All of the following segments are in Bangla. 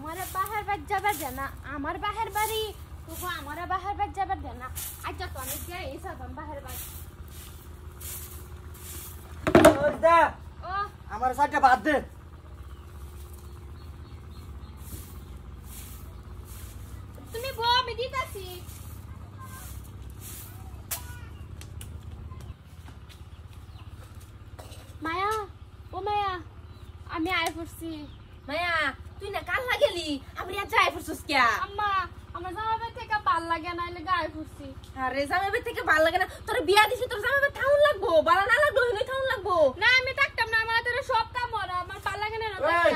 আমারে বাহির বাড়ি যাবে দে না আমার বাহির বাড়ি তবু আমারে বাহির বাড়ি যাবে দে না আচ্ছা তো আমি গিয়ে এসেছিলাম বাহির বাড়ি ওই দা ও আমার সাথে বাদ দে তুমি বউ আমি দিতাছি মায়া ও মায়া আমি আয় পড়ছি মায়া তুই না কাল লাগেলি আমি আর যাই ফুরছস কিয়া আম্মা আমার জামাবে থেকে ভাল লাগে না এলে গায়ে পড়ছি আরে জামাইবে থেকে ভালো লাগে না তোর বিয়া দিছি তোর জামাইবে থাউন লাগবো বালা না লাগবো হইনি থাউন লাগবো না আমি থাকতাম না আমার তোর সব কাম ওরা আমার ভাল লাগে না এই!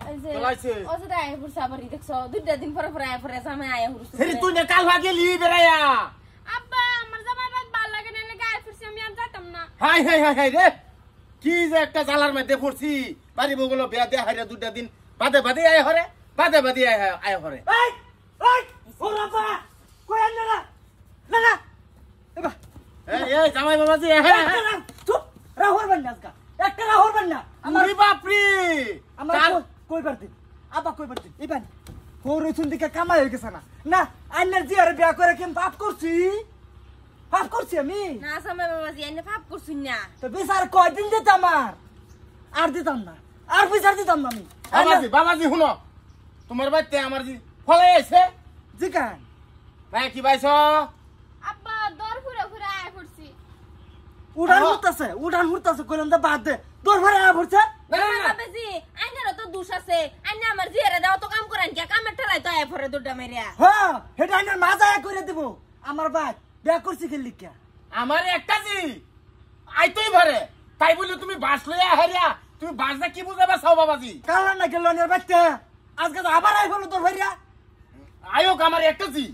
এই যে চলাইছে। ও যে আয় ফুরছ আবার দেখছো দুইটা দিন পরে পরে আয় পরে জামাই আয় ফুরছ সেরি তুই না কাল ভাগে লি বেরায়া আব্বা আমার জামাবে ভাল লাগে না এলে গায়ে পড়ছি আমি আর যেতাম না হাই হাই হাই হাই রে কি যে একটা জালার মধ্যে পড়ছি বাড়ি বগুলো বিয়া দে হাইরা দুটা দিন বাদে বাদে আয় হরে বাদে বাদে আয় হরে এই এই ও রাপা কই আন না না না এবা এই জামাই বাবাজি চুপ রাহর বান্না আজকা একটা রাহর বান্না আমার বাপরি আমার কই পারতি আবা কই পারতি ইবান হোর হইছুন দিকে কামাই হই গেছে না না আন্নার জি আর বিয়া করে কেম পাপ করছি আমি না জামাই বাবাজি এনে ভাব করছুন না তো বিচার কয়দিন দিতাম আর দিতাম না আর বিচার দিতাম না আমি বাবাজি শুনো তোমার বাড়িতে আমার জি ফলে আছে জি কান ভাই কি পাইছ আব্বা দর ফুরে ফুরে আয় পড়ছি উড়ান হুরতাছে কইলাম তো বাদ দে তোর ঘরে আ পড়ছে জামাই বাবাজি আইনারও তো দোষ আছে আইনা আমার জিয়ারে দাও তো কাম করেন কি কামের ঠেলাই তো আয় পরে দুটা মেরিয়া হ্যাঁ হেটা আইনার মাজা করে দেব আমার ভাই বিয়া করছি কি লিখা আমার একটা জি আইতই ভরে তাই বলে তুমি বাস লইয়া হারিয়া তুমি বাসটা কি বুঝাবা সাও বাবাজি কাল না গেল নির বাচ্চা আজকে তো আবার আই হলো তোর ভাইয়া আয়ো আমার একটা জি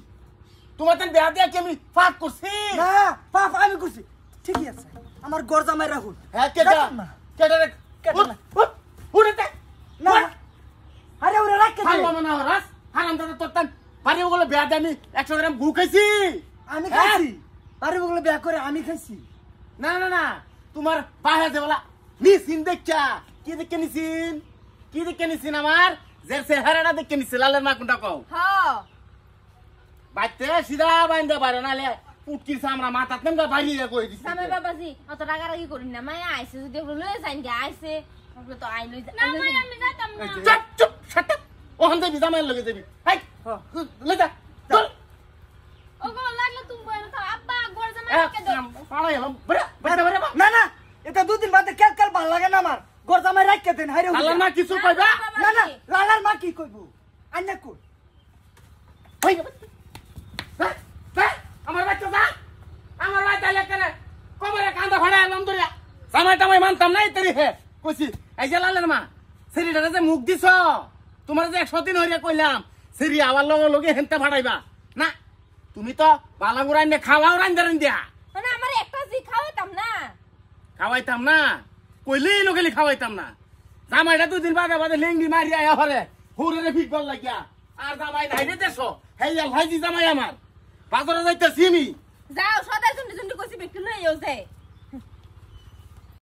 তোমার তেন বিয়া দিয়া কি আমি পাপ করছি না পাপ আমি করছি ঠিকই আছে আমার গরজা মাই রাখুন হ্যাঁ কেটা রে কেটা না উড়তে না আরে ওরে রাখ কে হাল মানা রাস হারাম দাদা তোর তেন বাড়ি ওগুলো বিয়া দিয়ে আমি 100 গ্রাম গু খাইছি আমি খাইছি বাড়ি ওগুলো বিয়া করে আমি খাইছি না না না তোমার বাহে যে বলা নিছিন দেখা কি দেখে নিছিন আমার যে চেহারাটা দেখে নিছি লালের মা কোনটা কও হ্যাঁ বাইতে সিধা বাইন্দা পারে নালে পুটকির সামরা মাথাত নেমগা বাইরে কই দিছি জামাই বাবাজি অত রাগারাগি করিন না মায়া আইছে যদি ওগুলো লয়ে যাইন গে আইছে ওগুলো তো আই লই না মাই আমি যেতাম না চুপ চুপ শাট আপ ওখান থেকে জামাইয়ের লগে যাবি হাই লই যা চল ওগো লাগলে তুমি বই না আব্বা গোর জামাই কে দে পাড়া এলাম বড় না না এটা দুদিন বাদে কাল ভাল লাগে না আমার গোর জামাই রাখকে দেন হাইরে লালার মা কিছু কইবা না না লালার মা কি কইবো আন্না কই হই আমার বাচ্চা যা আমার বাচ্চা লেখারে কবরে কান্দা ফাড়া এলাম দরিয়া জামাই মানতাম না তরি হে কইছি এই যে লালের মা সেরিটারে যে মুখ দিছ তোমার যে 100 দিন হইরা কইলাম সেরি আবার লগে হেনতে ফাড়াইবা না তুমি তো বালাগুড়া এনে খাওয়াও রান্দারেন দিয়া মানে আমার একটা জি খাওয়াইতাম না খাওয়াইতাম না কইলেই লোকেলি খাওয়াইতাম না জামাইটা দুদিন বাদে লেঙ্গি মারি আয়া হরে হুরে ফিট বল লাগিয়া আর জামাই নাইরে দেশো হেইয়াল হাইজি জামাই আমার বাজারে যাইতাছি আমি যাও সদাই জুন্ডি জুন্ডি কইছি বিক্রি লইও যায়